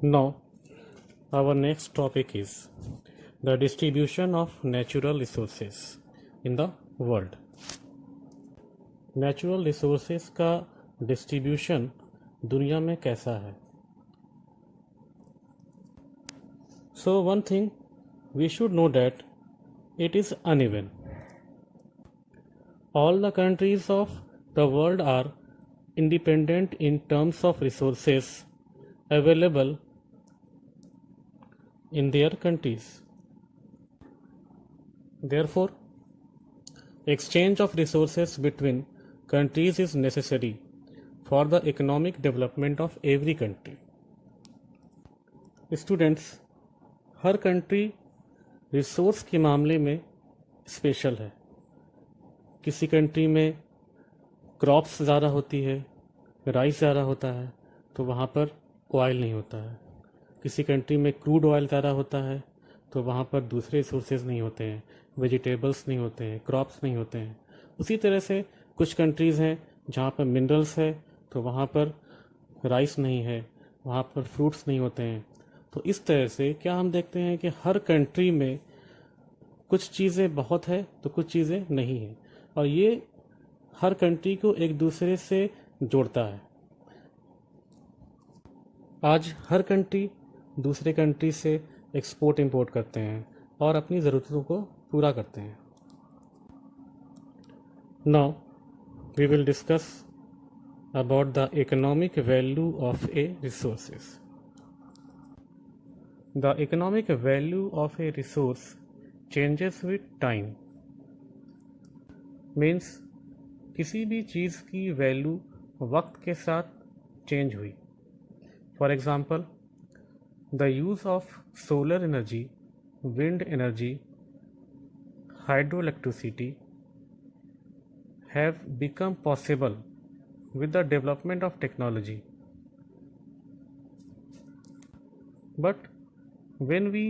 Now, our next topic is the distribution of natural resources in the world. Natural resources का distribution दुनिया में कैसा है? So one thing we should know that it is uneven. All the countries of the world are independent in terms of resources available in their countries. Therefore, exchange of resources between countries is necessary for the economic development of every country. Students, her country resource के मामले में special है. किसी country में crops ज़्यादा होती है, rice ज़्यादा होता है, तो वहाँ पर ऑयल नहीं होता है. किसी कंट्री में क्रूड ऑयल ज़्यादा होता है, तो वहाँ पर दूसरे रिसोर्सेज नहीं होते हैं, वेजिटेबल्स नहीं होते हैं, क्रॉप्स नहीं होते हैं. उसी तरह से कुछ कंट्रीज़ हैं जहाँ पर मिनरल्स है, तो वहाँ पर राइस नहीं है, वहाँ पर फ्रूट्स नहीं होते हैं. तो इस तरह से क्या हम देखते हैं कि हर कंट्री में कुछ चीज़ें बहुत है तो कुछ चीज़ें नहीं है, और ये हर कंट्री को एक दूसरे से जोड़ता है. आज हर कंट्री दूसरे कंट्री से एक्सपोर्ट इंपोर्ट करते हैं और अपनी ज़रूरतों को पूरा करते हैं. Now we will discuss about the economic value of a resources. The economic value of a resource changes with time. Means किसी भी चीज़ की वैल्यू वक्त के साथ चेंज हुई. For example, the use of solar energy, wind energy, hydro electricity have become possible with the development of technology. But when we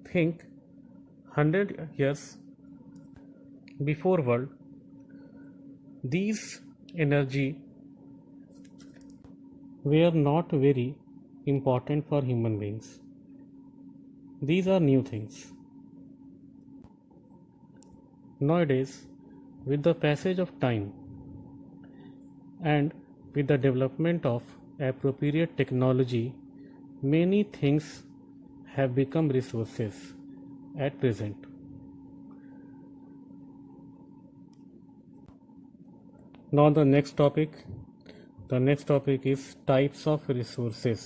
think 100 years before world, these energy were not very important for human beings. These are new things. Nowadays, with the passage of time and with the development of appropriate technology, many things have become resources at present. Now the next topic is types of resources.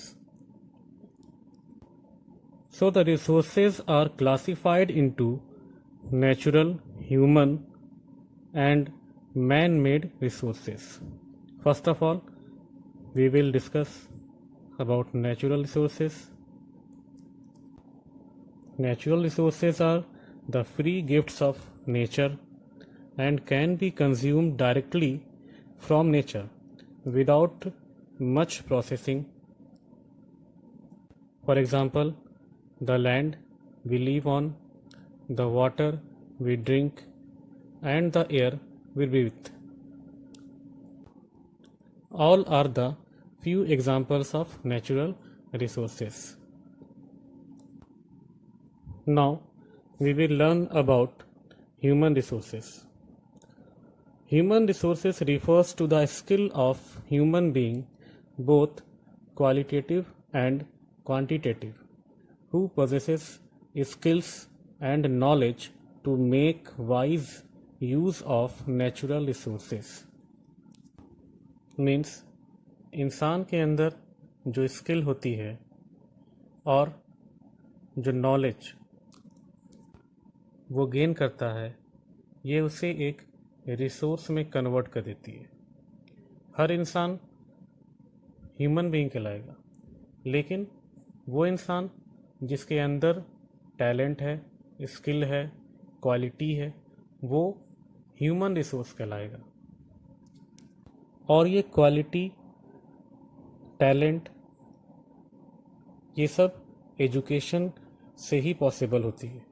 So the resources are classified into natural, human and man-made resources. First of all, we will discuss about natural resources. Natural resources are the free gifts of nature and can be consumed directly from nature without much processing. For example, the land we live on, the water we drink, and the air we breathe. All are the few examples of natural resources. Now we will learn about human resources. Human resources refers to the skill of human being, both qualitative and quantitative, who possesses skills and knowledge to make wise use of natural resources. Means इंसान के अंदर जो skill होती है और जो knowledge वो gain करता है, ये उसे एक रिसोर्स में कन्वर्ट कर देती है. हर इंसान ह्यूमन बीइंग कहलाएगा, लेकिन वो इंसान जिसके अंदर टैलेंट है, स्किल है, क्वालिटी है, वो ह्यूमन रिसोर्स कहलाएगा. और ये क्वालिटी, टैलेंट, ये सब एजुकेशन से ही पॉसिबल होती है.